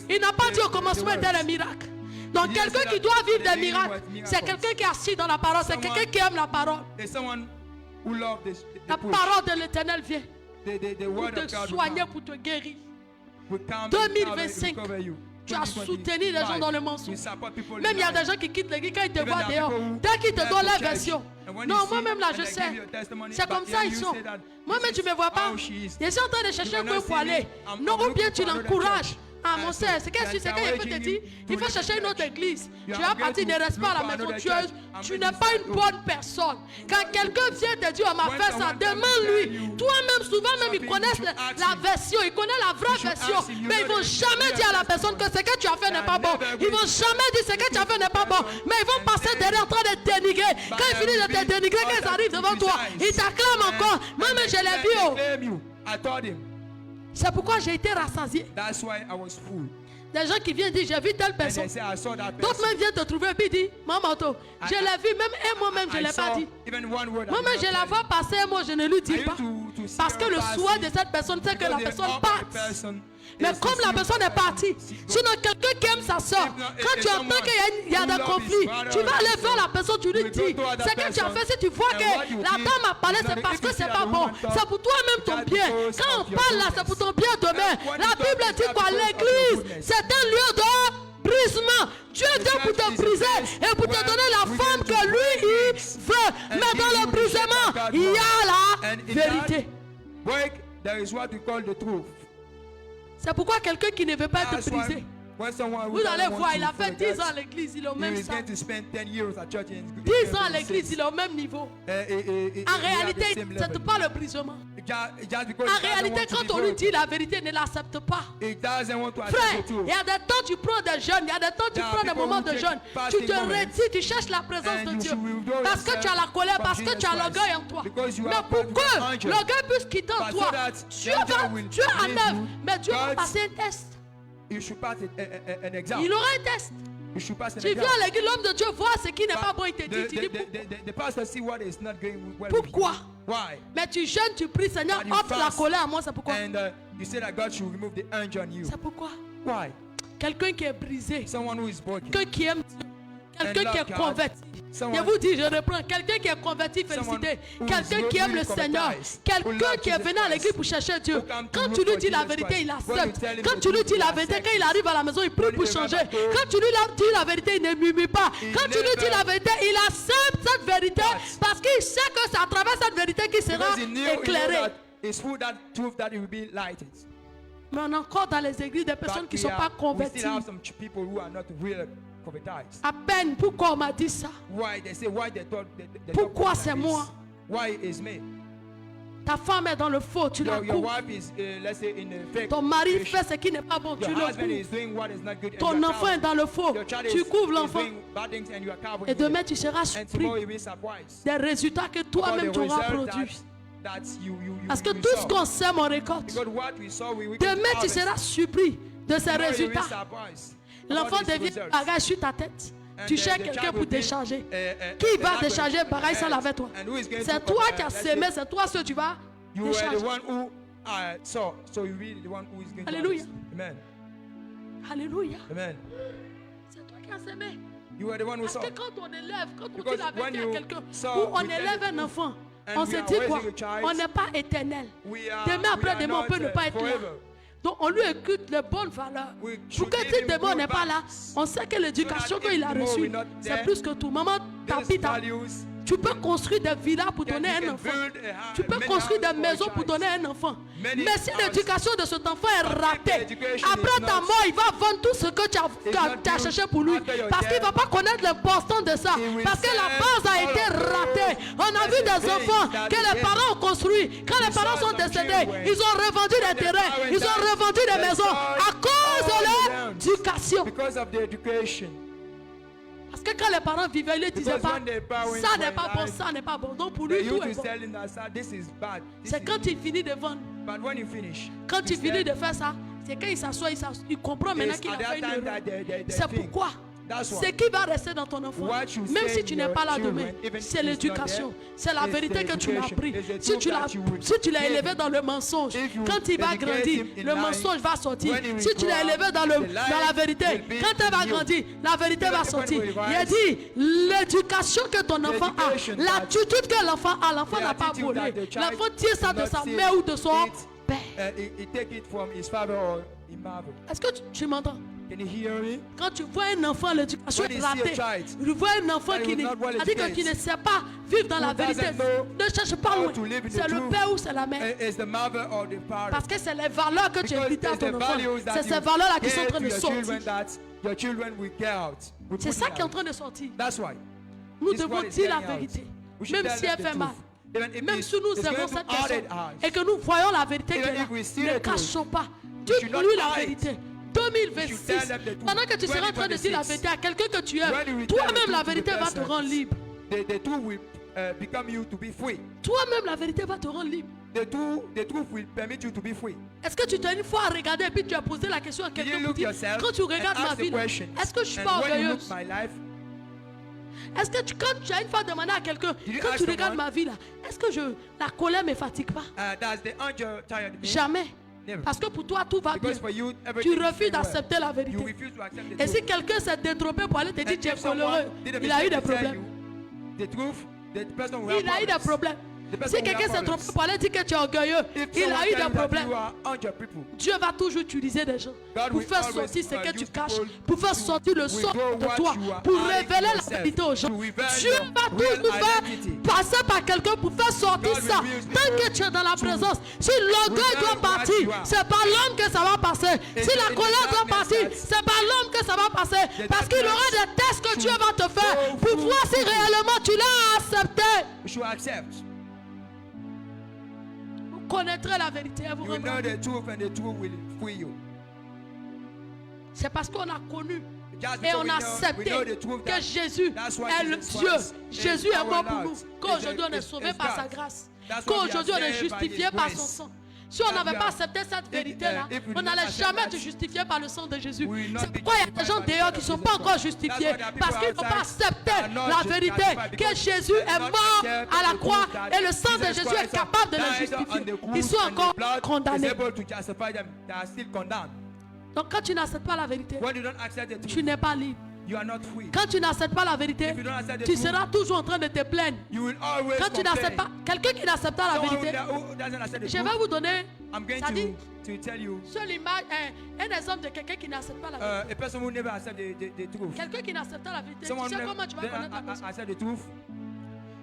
Il n'a pas dit au commencement était le miracle. Donc quelqu'un qui doit vivre des miracles, c'est quelqu'un qui est assis dans la parole, c'est quelqu'un qui aime la parole. La parole de l'Éternel vient pour te soigner, pour te guérir. 2025, tu as soutenu les gens dans le mensonge. Même il y a des gens qui quittent l'église quand ils te voient dehors. Dès qu'ils te donnent leur version. Non, moi-même là, je sais. C'est comme ça ils sont. Moi-même, tu ne me vois pas. Je suis en train de chercher un peu pour aller. Non, ou bien tu l'encourages. Ah mon frère, c'est quand il peut te dire, il faut chercher une autre église. Tu vas partir, ne reste pas à la maison tueuse. Tu n'es pas une bonne personne. Quand quelqu'un vient te dire, on m'a fait ça, demande-lui. Toi-même, souvent même, ils connaissent la version, ils connaissent la vraie version. Mais ils ne vont jamais dire à la personne que ce que tu as fait n'est pas bon. Ils ne vont jamais dire ce que tu as fait n'est pas bon. Mais ils vont passer derrière en train de te dénigrer. Quand ils finissent de te dénigrer, quand ils arrivent devant toi, ils t'acclament encore. Moi-même, je l'ai vu. C'est pourquoi j'ai été rassasié. Des gens qui viennent dire, j'ai vu telle personne. D'autres même viennent te trouver et disent, maman, je l'ai vu, même et moi-même, je ne l'ai pas dit. Moi-même, je la vois passer et moi, je ne lui dis pas. Parce que le souhait de cette personne, c'est que la personne parte. Mais comme la personne est partie, sinon quelqu'un qui aime sa soeur, quand tu entends qu'il y a des conflits, tu vas aller vers la personne, tu lui dis, c'est que tu as fait, si tu vois que la dame a parlé, c'est parce que c'est pas bon. C'est pour toi-même ton bien. Quand on parle là, c'est pour ton bien demain. La Bible dit quoi? L'église, c'est un lieu de brisement. Dieu vient pour te briser et pour te donner la forme que lui, il veut. Mais dans le brisement, il y a la vérité. C'est pourquoi quelqu'un qui ne veut pas être brisé, vous allez voir, il a fait 10 ans à l'église, il est au même stade. 10 ans à l'église, il est au même niveau. En réalité, ce n'est pas le brisement. En réalité, quand on lui dit la vérité, il ne l'accepte pas. Frère, il y a des temps tu prends des jeûnes, il y a des temps tu prends des moments de jeûne. Tu te retires, tu cherches la présence de Dieu. Parce que tu as la colère, parce que tu as l'orgueil en toi. Mais pour que l'orgueil puisse quitter en toi, Dieu en œuvre. Mais Dieu va passer un test. Il aura un test. Tu viens à l'église, l'homme de Dieu voit ce qui n'est pas bon, il te dit, tu dis pourquoi? Mais tu jeûnes, tu pries, Seigneur, offre la colère à moi, c'est pourquoi? C'est pourquoi? Quelqu'un qui est brisé, quelqu'un qui aime Dieu, quelqu'un qui est converti. Je vous dis, je reprends, quelqu'un qui est converti, félicité. Quelqu'un qui aime le Seigneur. Quelqu'un qui est venu à l'église pour chercher Dieu. Quand tu lui dis la vérité, il accepte. Quand tu lui dis la vérité, quand il arrive à la maison, il prie pour changer. Quand tu lui dis la vérité, il ne murmure pas. Quand tu lui dis la vérité, il accepte cette vérité parce qu'il sait que c'est à travers cette vérité qu'il sera éclairé. Mais on a encore dans les églises des personnes qui ne sont pas converties. À peine, pourquoi on m'a dit ça? Pourquoi c'est moi? Ta femme est dans le faux, tu la coupes. Ton mari fait ce qui n'est pas bon, tu le coupes. Ton enfant est dans le faux, tu couvres l'enfant. Et demain tu seras surpris des résultats que toi-même tu auras produits. Parce que tout ce qu'on sème, on récolte. Demain tu seras surpris de ces résultats. L'enfant devient bagage sur ta tête. Tu cherches quelqu'un pour décharger. Qui va décharger pareil sans avec toi? C'est toi qui as semé, c'est toi ce que tu vas décharger. Alléluia. Alléluia. C'est toi qui as semé. Parce que quand on élève, quand on dit la vérité à quelqu'un, ou on élève un enfant, on se dit quoi? On n'est pas éternel. Demain après demain, on peut ne pas être là. Donc on lui écoute les bonnes valeurs. Pour que si demain on n'est pas là, on sait que l'éducation qu'il a reçue, c'est plus que tout. Maman, tu peux construire des villas pour donner un enfant. Tu peux construire des maisons pour donner un enfant. Mais si l'éducation de cet enfant est ratée, après ta mort, il va vendre tout ce que tu as cherché pour lui. Parce qu'il ne va pas connaître l'importance de ça. Parce que la base a été ratée. On a vu des enfants que les parents ont construits. Quand les parents sont décédés, ils ont revendu des terrains. Ils ont revendu des maisons à cause de leur éducation. Parce que quand les parents vivaient, ils ne disaient pas, ça n'est pas bon, ça n'est pas bon. Donc pour lui, tout est bon. C'est quand il finit de vendre. Quand il finit de faire ça, c'est quand il s'assoit, il comprend maintenant qu'il a fait une erreur. C'est pourquoi ce qui va rester dans ton enfant, même si tu n'es pas là demain, c'est l'éducation. C'est la vérité que tu m'as appris. Si tu l'as élevé dans le mensonge, quand il va grandir, le mensonge va sortir. Si tu l'as élevé dans la vérité, quand elle va grandir, la vérité va sortir. Il a dit, l'éducation que ton enfant a, l'attitude que l'enfant a, l'enfant n'a pas volé. L'enfant tire ça de sa mère ou de son père. Est-ce que tu m'entends? Can you hear me? Quand tu vois un enfant, l'éducation When est you see a ratée. child Tu vois un enfant that qui will not well a dit que tu ne sais pas vivre dans la who vérité. doesn't know Ne cherche pas how loin. to live in the C'est le truth, père ou c'est la mère. Is the mother or the father? Parce que c'est les valeurs que tu Because invites à it's ton the enfant. values that C'est you ces valeurs-là qui sont en give train to de your children sortir. that your children will get out. Will C'est put ça it qui est en out. train de sortir. That's why. Nous This is devons what is dire la getting out. vérité. We should Même tell si them elle the fait mal. truth. Even if Même it's- si nous it's aimons going to cette hurt personne us. et que nous voyons la vérité Even qu'elle a, if we see ne the truth, cachons pas. should Dites-lui not la hide. vérité. You should 2026, tell them the truth. pendant que tu seras en train de dire la 2026, vérité à quelqu'un que tu aimes, when you tell toi-même the la truth to vérité the va te person, rendre libre. The truth will become you to be free. Toi-même la vérité va te rendre libre. The truth will permit you to be free. Est-ce que tu t'es une fois regardé et puis tu as posé la question à Did you quelqu'un pour look dire, yourself quand tu and regardes ma ask vie, the là, question? est-ce que je suis And pas when you look orgueilleuse? my life, Est-ce que quand tu as une fois demandé à quelqu'un, Did you quand ask tu regardes someone? ma vie là, est-ce que la colère me fatigue pas? does the anger tired me? Jamais. Never. Parce que pour toi tout va bien. Because for you, Tu everything is refuses going well. d'accepter la You vérité. refuse to accept the Et si truth. quelqu'un s'est détrompé pour aller te dire And tu es if someone coléreux, did a il a eu mistake des to tell problèmes. you the truth, the person will have Il a eu des problems. problèmes. The person Si will quelqu'un have s'est problems. trompé pour aller dire que tu es orgueilleux, If il someone a eu tell des you that problèmes. you are anger people, Dieu va toujours utiliser des gens God pour will faire always, sortir ce que tu use caches, people pour faire to sortir le sort withdraw de what toi, you are pour hiding révéler la yourself, vérité aux gens. to reveal Dieu your va real toujours faire identity. passer par quelqu'un pour faire sortir God ça. will use Tant que people tu es dans la to présence, si l'orgueil reveal doit what partir, you are. c'est par l'homme que ça va passer. Si la in the colère doit darkness partir, that- c'est par l'homme que ça va passer. Parce qu'il y aura des tests que Dieu va te faire go pour through voir si you. réellement tu l'as accepté. you should accept. Vous connaîtrez la vérité et vous You will know rendrez. the truth and the truth will free you. C'est parce qu'on a connu Just et because on a we accepté know the truth que that- Jésus that's why est le Jesus Dieu. Christ Jésus is est mort our pour Lord. nous. Qu'aujourd'hui on est sauvé Is par sa God. grâce. That's why we are Qu'aujourd'hui on est saved by justifié His par grace. son sang. Si on That n'avait we pas are- accepté cette vérité-là, if we on did n'allait not accept jamais that, être justifié par le sang de Jésus. we will not C'est be pourquoi il y a des justified gens by the dehors blood qui ne of sont Jesus pas encore Christ. justifiés That's why there are parce people qu'ils n'ont pas outside accepté that are not la vérité justified que because Jésus they est not mort accept à la the croix truth that et le sang de Jesus Jésus est Christ capable de les died on justifier. the cross Ils sont and the encore blood condamnés. is able to justify them. They are still condemned. Donc quand tu n'acceptes pas la vérité, When you don't accept the tu truth, n'es pas libre. you are not free. Quand tu n'acceptes pas la vérité, If you don't accept the tu truth, seras toujours en train de te plaindre. You will always Quand tu n'acceptes pas, complain. quelqu'un qui n'accepte pas la Someone vérité, who doesn't accept the je vais truth, vous donner, I'm going ça dit, to tell you seule image, un exemple de quelqu'un qui n'accepte pas la vérité. a person who never accept the truth. Quelqu'un qui n'accepte pas la vérité, tu Someone sais who comment tu vas never connaître la personne. accept the truth.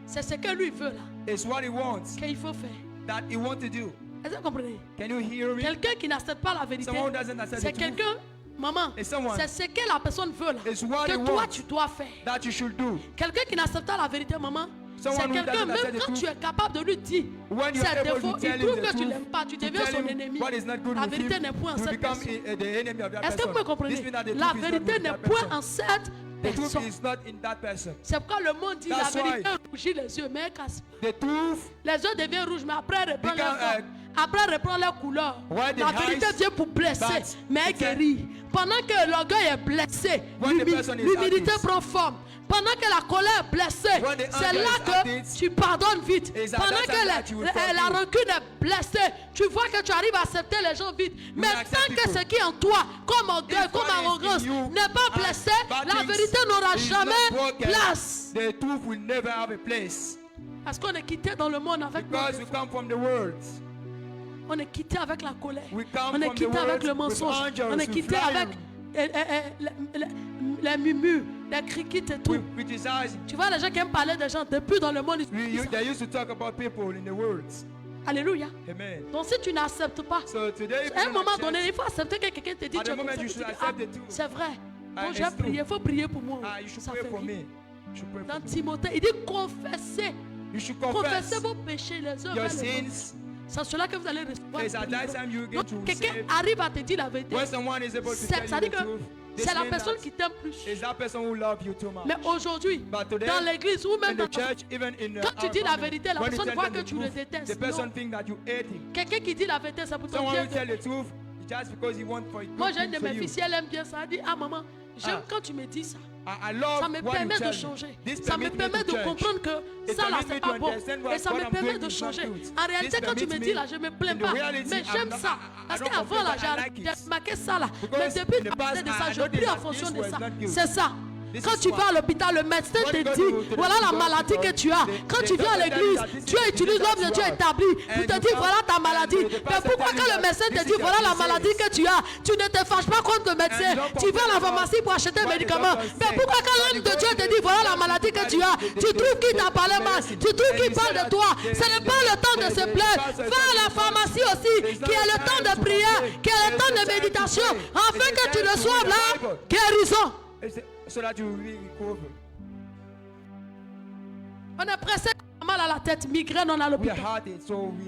C'est ce que lui veut là, It's what he wants qu'il faut faire. that he wants to do. Est-ce que vous comprenez? Can you hear me? Quelqu'un qui n'accepte pas la vérité, Someone who doesn't accept c'est the truth. quelqu'un, maman, It's someone c'est ce que la personne veut là, It's what he que toi wants. tu dois faire. That you should do. Quelqu'un qui n'accepte pas la vérité, maman, c'est Someone who quelqu'un, doesn't même accept the quand truth. tu es capable de lui dire When you are ses able défauts, to il tell him trouve the que tu truth, l'aimes pas, tu to deviens tell son him ennemi. what is not good La with vérité him, n'est point en you cette become personne. the enemy of that Est-ce que vous person. me comprenez? This means that the La truth is not vérité with n'est that point person. en cette The truth personne. is not in that person. C'est pourquoi le monde dit That's la vérité why. rougit les yeux, mais elle casse pas. The truth Les yeux deviennent rouges, mais après elle reprend leur Become, forme. Après elle reprend leur couleur. Why the La vérité eyes, vient pour blesser, but mais elle it can- guérit. Pendant que l'orgueil est blessé, When the person is l'humilité at it. prend forme. Pendant que la colère est blessée, When the c'est anger là is at que it, tu pardonnes vite. is at Pendant that time that you que will forgive. la rancune est blessée, tu vois que tu arrives à accepter les gens vite. Mais accept tant que people. ce qui est en toi, comme orgueil, If comme what is in arrogance, you n'est pas are blessé, bad la things, vérité n'aura is not jamais broken, place. The truth will never have a place. Parce qu'on est quitté dans le monde avec nos Because we défauts. come from the world. On est quitté avec la colère. We come On est from the quitté avec world le with mensonge. angels, On est with quitté flying. avec les murmures, les criquettes et tout. We criticize. Tu vois les gens qui aiment parler des gens depuis dans le monde. ils disent ça. They used to talk about people in the world. Alléluia. Amen. Donc si tu n'acceptes pas, So today, à un moment donné, il faut accepter que quelqu'un te dit At tu the es comme moment ça, you tu should dis, accept ah, the truth. c'est vrai. Ah, Donc it's j'ai true. prié, il faut prier pour moi. you should Ça pray fait for vite. me. You should pray Dans for me. Timothée, il dit confessez. You should Confessez confess vos péchés les uns your vers les autres. sins. C'est cela que vous allez recevoir. It's at that time you get Donc, to quelqu'un receive. arrive à te dire la vérité. When someone is able to C'est- tell Ça you dit the que truth, this c'est la means personne that qui t'aime plus. is that person who love you too much. Mais aujourd'hui, But today, dans l'église ou même in dans the church, even in quand tu our dis la family, vérité, la when you personne tell voit them que the tu le truth, détestes. the person Non. think that you hate him. Quelqu'un qui dit la vérité, c'est pour ton Someone bien. will tell the truth just because he wants for it Moi, good j'ai une de for mes you. filles, si elle aime bien ça, elle dit, ah maman, j'aime Ah. quand tu me dis ça. I love Ça me what you permet tell de me. changer. This Ça me permits permet to de change. comprendre que It ça là, permits c'est me pas to bon. understand what Et ça me I'm permet doing de is not changer. good. En réalité, This quand tu me permits dis me- là, je me plains in the pas. reality, Mais I'm j'aime not- ça. I Parce don't qu'avant là, complain, but I like j'ai it. marqué ça là. Mais Because depuis in the de past, parler de ça, I je noticed prie en that fonction this de was ça. not good. C'est ça. Quand tu vas à l'hôpital, le médecin te dit, voilà la maladie que tu as. Quand tu viens à l'église, Dieu utilise l'homme de Dieu établi pour te dire, voilà ta maladie. Mais pourquoi quand le médecin te dit, voilà la maladie que tu as, tu ne te fâches pas contre le médecin. Tu vas à la pharmacie pour acheter un médicament. Mais pourquoi quand l'homme de Dieu te dit, voilà la maladie que tu as, tu trouves qu'il t'a parlé mal, tu trouves qu'il parle de toi. Ce n'est pas le temps de se plaindre. Va à la pharmacie aussi, qui est le temps de prière, qui est le temps de méditation, afin que tu reçoives la guérison. On est pressé, mal à la tête, migraine, on a l'hôpital.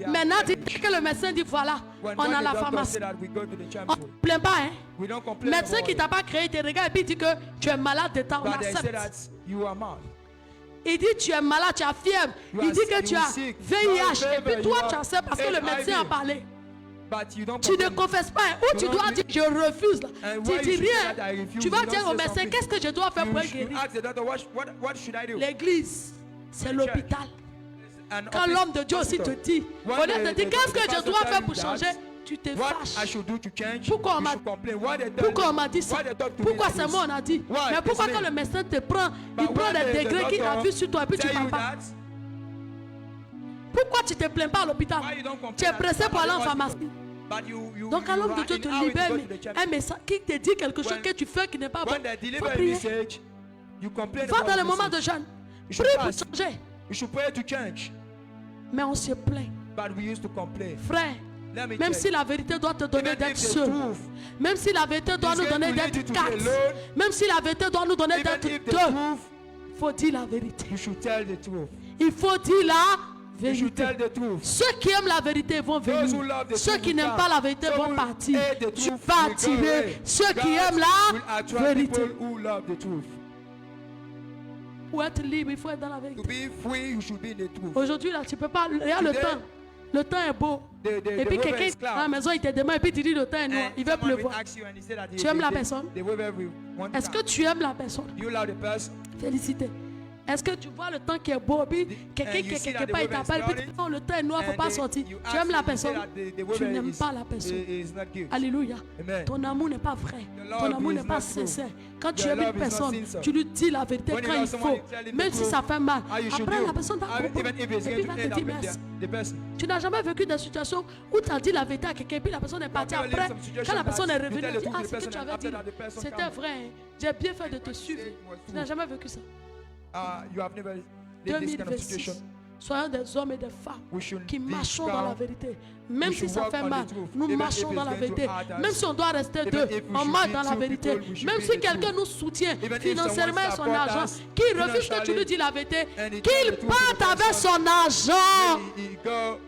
Maintenant, que le médecin dit, voilà, on a la pharmacie. On ne plaint pas, hein. Le médecin qui ne t'a pas créé, il te regarde et puis il dit que tu es malade de temps, on accepte. Il dit tu es malade, tu as fièvre. Il dit que tu as VIH. Et puis toi, tu en sais parce que le médecin a parlé. Tu ne confesses pas. Ou tu dois dire je refuse. Tu dis rien. Tu vas dire au médecin qu'est-ce que je dois faire pour guérir. L'église, c'est l'hôpital. Quand l'homme de Dieu aussi te dit, on te dit qu'est-ce que je dois faire pour changer, tu te fâches. Pourquoi on m'a dit ça? Pourquoi c'est moi on a dit? Mais pourquoi quand le médecin te prend, il prend des degrés qu'il a vu sur toi et puis tu ne parles pas? Pourquoi tu ne te plains pas à l'hôpital? Tu es pressé pour aller en pharmacie. Donc quand l'homme de Dieu te libère un message qui te dit quelque chose que tu fais qui n'est pas bon, il faut prier. Va dans le moment de jeûne. Prie pour changer. Mais on se plaint. Frère, même si la vérité doit te donner d'être seul, même si la vérité doit nous donner d'être 4, même si la vérité doit nous donner d'être 2, il faut dire la vérité. Il faut dire la vérité. Ceux qui aiment la vérité vont venir. Ceux qui n'aiment pas la vérité vont partir. Tu vas attirer ceux qui aiment la vérité. Pour être libre, il faut être dans la vérité. Aujourd'hui, là, tu peux pas. Regarde le temps. Le temps est beau. Et puis quelqu'un est dans la maison, il te demande, et puis tu dis le temps est noir. Il veut pleuvoir. Tu aimes la personne? Est-ce que tu aimes la personne? Félicité. Est-ce que tu vois le temps qui est beau, puis quelqu'un qui est quelque part, il t'appelle, puis tu dis, non, le temps est noir, il ne faut pas sortir. Tu aimes la personne? Tu n'aimes pas la personne. Alléluia. Ton amour n'est pas vrai. Ton amour n'est pas sincère. Quand tu aimes une personne, tu lui dis la vérité quand il faut. Même si ça fait mal. Après, la personne va comprendre. Et puis va te dire merci. Tu n'as jamais vécu des situations où tu as dit la vérité à quelqu'un, puis la personne est partie. Après, quand la personne est revenue, elle dit, ah, ce que tu avais dit, c'était vrai. J'ai bien fait de te suivre. Tu n'as jamais vécu ça. 2026. Soyons des hommes et des femmes qui marchons dans la vérité. Même si ça fait mal, nous marchons dans la vérité. Même si on doit rester deux, on marche dans la vérité. Même si quelqu'un nous soutient financièrement son argent, qu'il refuse que tu lui dis la vérité, qu'il parte avec son argent.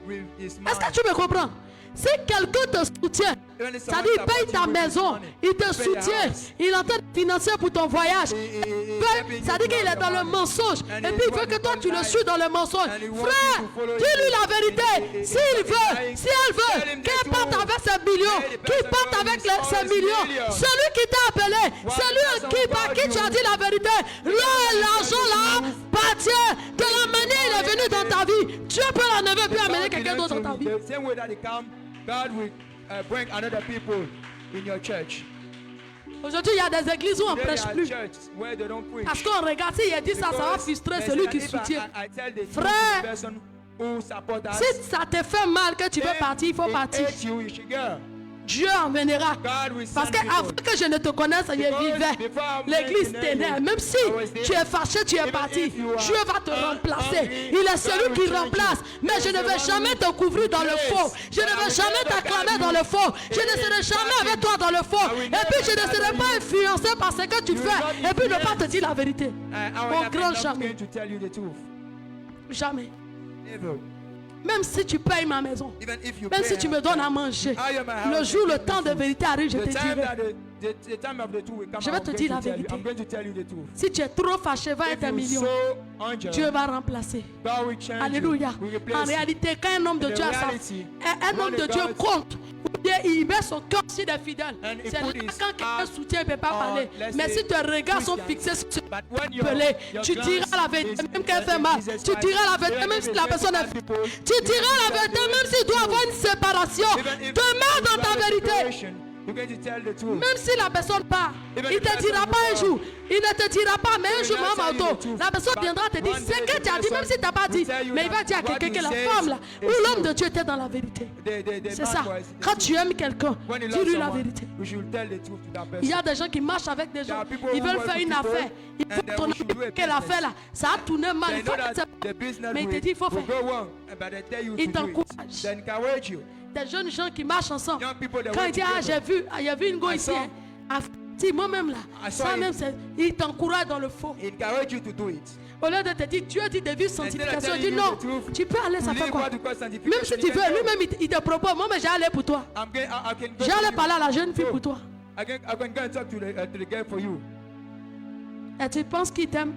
Est-ce que tu me comprends? Si quelqu'un te soutient, c'est-à-dire il paye ta maison, il te soutient, il est en train de financer pour ton voyage, c'est-à-dire qu'il est dans le mensonge, et puis il veut que toi tu le suis dans le mensonge. Frère, dis-lui la vérité. S'il veut, si elle veut, qu'elle parte avec ses millions, qu'il parte avec ses millions. Celui qui t'a appelé, celui par qui tu as dit la vérité, l'argent là appartient. De la manière il est venu dans ta vie, Dieu peut l'enlever puis amener quelqu'un d'autre dans ta vie. God will bring another people in your church. Aujourd'hui, il y a des églises où on ne prêche plus. Parce qu'on regarde, s'il a dit ça, ça va frustrer celui qui soutient. Frère, si ça te fait mal que tu veux partir, il faut partir. Dieu en viendra. Parce qu'avant que je ne te connaisse, je vivais. L'église t'aidait. Même si tu es fâché, tu es parti. Dieu va te remplacer. Il est celui qui remplace. Mais je ne vais jamais te couvrir dans le faux. Je ne vais jamais t'acclamer dans le faux. Je ne serai jamais avec toi dans le faux. Et puis je ne serai pas influencé par ce que tu fais. Et puis ne pas te dire la vérité. Au grand jamais. Jamais. Même si tu payes ma maison, même si tu me donnes à manger, le jour, le temps de vérité arrive, je te dirai. Je vais te dire la vérité. Si tu es trop fâché, va être un million. Dieu va remplacer. Alléluia. En réalité, quand un homme de Dieu a un homme de Dieu compte, il met son cœur sur des fidèles. C'est là quand quelqu'un soutient, il ne peut pas parler. Mais si tes regards sont fixés sur ce pelé, tu diras la vérité même qu'elle fait mal. Tu diras la vérité même si la personne est... Tu diras la vérité même s'il doit avoir une séparation. Demeure dans ta vérité. Même si la personne part, il ne te dira pas un jour. Il ne te dira pas, mais un jour, maman, la personne viendra te dire ce que tu as dit, même si tu n'as pas dit. Mais il va dire à quelqu'un que la femme là, ou l'homme de Dieu était dans la vérité. C'est ça. Quand tu aimes quelqu'un, dis-lui la vérité. Il y a des gens qui marchent avec des gens. Ils veulent faire une affaire. Ils font ton ami. Quelle affaire là? Ça a tourné mal. Il faut mais il te dit, il faut faire. Il t'encourage. Des jeunes gens qui marchent ensemble. Quand il dit, ah, j'ai vu une go ici. Moi-même là, moi-même, il t'encourage dans le faux. Au lieu de te dire, Dieu dit de vivre sanctification, il dit non, tu peux aller, ça fait quoi? Même si tu veux, lui-même il te propose, moi mais j'ai allé pour toi. J'ai allé parler à la jeune fille pour toi. Et tu penses qu'il t'aime?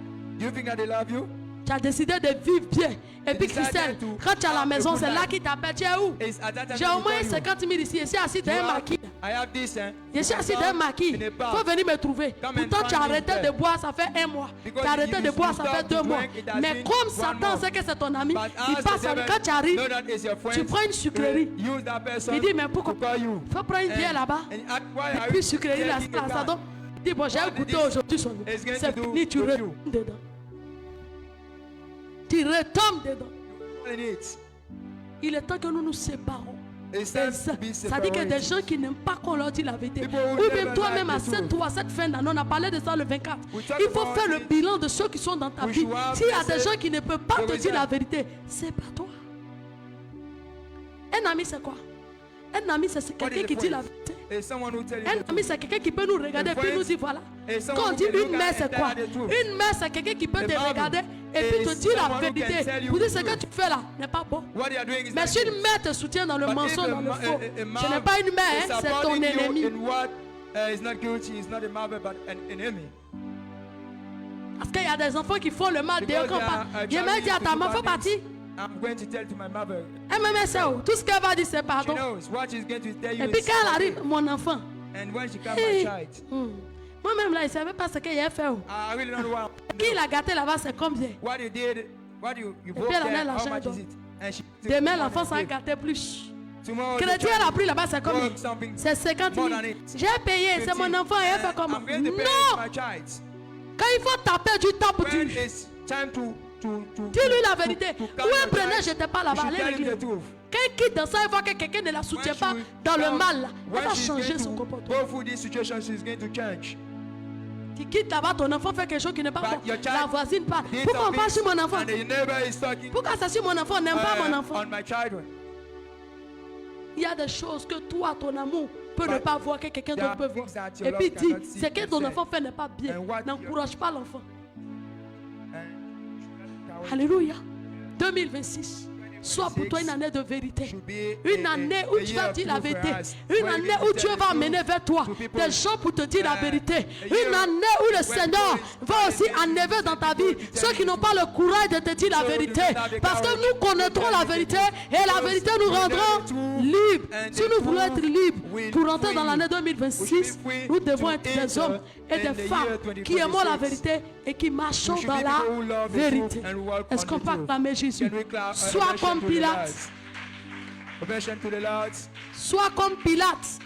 Tu as décidé de vivre bien. Et puis Christelle, quand tu es à la maison, c'est là qu'il t'appelle. Tu es où? J'ai au moins 50 000 ici. Je suis assis dans un maquis. Je suis assis dans un maquis. Il faut venir me trouver. Pourtant, tu as arrêté de boire, ça fait 1 mois. Tu as arrêté de boire, ça fait 2 mois. Mais comme Satan sait que c'est ton ami, il passe avec. Quand tu arrives, tu prends une sucrerie. Il dit, mais pourquoi? Il faut prendre une bière là-bas. Et puis sucrerie là, ça donne. Il dit, bon, j'ai goûté aujourd'hui. C'est fini, tu retombes dedans. Tu retombes dedans. Il est temps que nous nous séparons. Ça dit que des gens qui n'aiment pas qu'on leur dise la vérité. Ou même toi-même à cette fin d'année, on a parlé de ça le 24. Il faut faire le bilan de ceux qui sont dans ta vie. S'il y a des gens qui ne peuvent pas te dire la vérité, c'est pas toi. Un ami c'est quoi? Un ami c'est quelqu'un qui dit la vérité. Un ami c'est quelqu'un qui peut nous regarder et puis nous dire voilà. Quand on dit une mère c'est quoi? Une mère c'est quelqu'un qui peut te regarder et puis te dire la vérité. Pour dire ce que tu fais là n'est pas bon. Mais si une mère te soutient dans le mensonge, dans le faux, ce n'est pas une mère, c'est ton ennemi. Parce qu'il y a des enfants qui font le mal dehors quand pas. Je me dis à ta maman, faut partir. I'm going to tell to my mother. Elle me dit tout ce qu'elle va dire c'est pardon. Et puis quand elle arrive, mon enfant. And when she comes, my child. Moi-même là, il ne savait pas ce qu'il a fait. I really don't know what. Qui l'a gâté là-bas, c'est combien? What you did, what you broke puis elle there, a how l'argent, much is it? And she demain, l'enfant s'en gâté plus. Crédit, elle a pris là-bas, c'est combien? C'est 50 000. J'ai payé, c'est mon enfant, et elle fait comment? Non! Quand il faut taper du tape du. Dis-lui la vérité. Où elle prenait, je n'étais pas là-bas. Quand il quitte dans ça, il voit que quelqu'un ne la soutient pas dans le mal. Elle va changer son comportement. Tu quittes là-bas, ton enfant fait quelque chose qui n'est pas bon. La voisine parle. Pourquoi on parle sur mon enfant? Pourquoi ça sur mon enfant? On n'aime pas mon enfant. Il y a des choses que toi, ton amour, peut ne pas voir que quelqu'un d'autre peut voir. Et puis dit, ce que ton enfant fait n'est pas bien. N'encourage pas l'enfant. Alléluia. 2026. Soit pour toi une année de vérité. Une année où tu vas dire la vérité. Une année où Dieu va amener vers toi des gens pour te dire la vérité. Une année où le Seigneur va aussi enlever dans ta vie ceux qui n'ont pas le courage de te dire la vérité. Parce que nous connaîtrons la vérité et la vérité nous rendra libres. Si nous voulons être libres pour rentrer dans l'année 2026, nous devons être des hommes et des femmes qui aimons la vérité et qui marchons dans la vérité. Est-ce qu'on peut acclamer Jésus? Sois comme Pilate. Sois comme Pilate.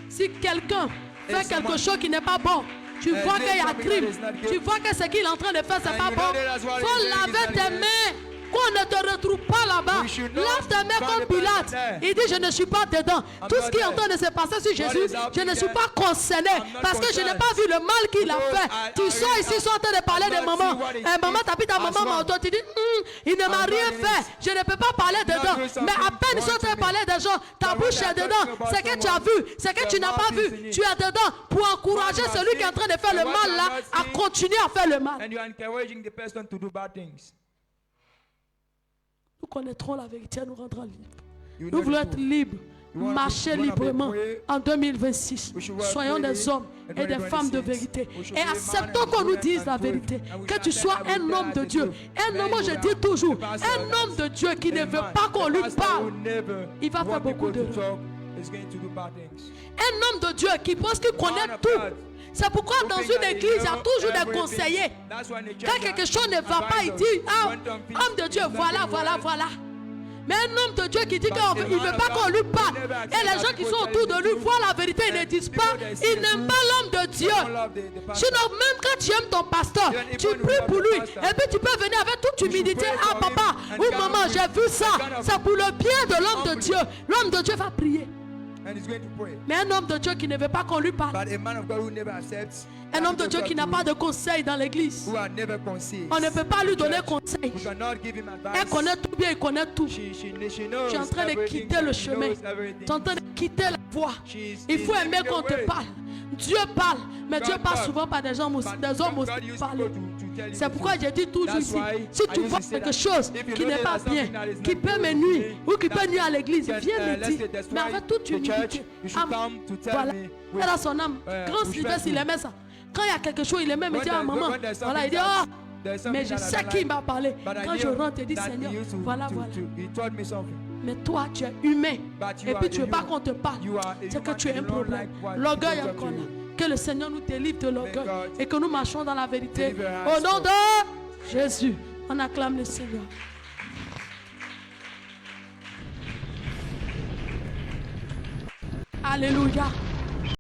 Si quelqu'un fait quelque chose qui n'est pas bon, tu vois qu'il y a crime, tu vois que ce qu'il est en train de faire, c'est pas bon, il faut laver tes mains. Qu'on ne te retrouve pas là-bas. Lave tes mains comme Pilate. Il dit, je ne suis pas dedans. Tout ce qui est en train de se passer sur Jésus, je ne suis pas concerné. Parce que je n'ai pas vu le mal qu'il a fait. Tu sors ici, tu es en train de parler de maman. Maman, t'habites ta maman, tu dis, il ne m'a rien fait. Je ne peux pas parler dedans. Mais à peine ils sont en train de parler des gens, ta bouche est dedans. C'est que tu as vu, c'est que tu n'as pas vu. Tu es dedans pour encourager celui qui est en train de faire le mal là à continuer à faire le mal. Nous connaîtrons la vérité, nous rendrons libres. Nous voulons être libres, marcher librement en 2026. Soyons des hommes et des femmes de vérité. Et acceptons qu'on nous dise la vérité. Que tu sois un homme de Dieu. Un homme, je dis toujours, un homme de Dieu qui ne veut pas qu'on lui parle, il va faire beaucoup de mal. Un homme de Dieu qui pense qu'il connaît tout. C'est pourquoi dans une église, il y a toujours des conseillers. Quand quelque chose ne va pas, il dit, ah, homme de Dieu, voilà. Mais un homme de Dieu qui dit qu'il ne veut pas qu'on lui parle, et les gens qui sont autour de lui voient la vérité, ils ne disent pas, ils n'aiment pas l'homme de Dieu. Sinon, même quand tu aimes ton pasteur, tu pries pour lui, et puis tu peux venir avec toute humilité. Ah papa ou maman, j'ai vu ça, c'est pour le bien de l'homme de Dieu. L'homme de Dieu va prier. Mais un homme de Dieu qui ne veut pas qu'on lui parle, un homme de Dieu qui n'a pas de conseil dans l'église, on ne peut pas lui donner conseil. Elle connaît tout bien, il connaît tout. Tu es en train de quitter le chemin, tu es en train de quitter la voie. Il faut aimer qu'on te parle. Dieu parle, mais Dieu parle souvent par des hommes aussi parler. C'est pourquoi j'ai dit toujours ici, si tu vois quelque chose qui n'est pas bien, qui peut me nuire ou qui peut nuire à l'église, viens me dire, mais avec toute humilité. Voilà, elle a son âme. Grand Sylvestre, il aimait ça. Quand il y a quelque chose, il aimait me dire à maman, voilà, il dit, oh, mais je sais qui m'a parlé. Quand je rentre, il dit, Seigneur, voilà. Mais toi, tu es humain. Et puis tu ne veux pas qu'on te parle. C'est que tu as un problème. L'orgueil est encore là. Que le Seigneur nous délivre de l'orgueil. Et que nous marchons dans la vérité. Au nom de Jésus. On acclame le Seigneur. Alléluia.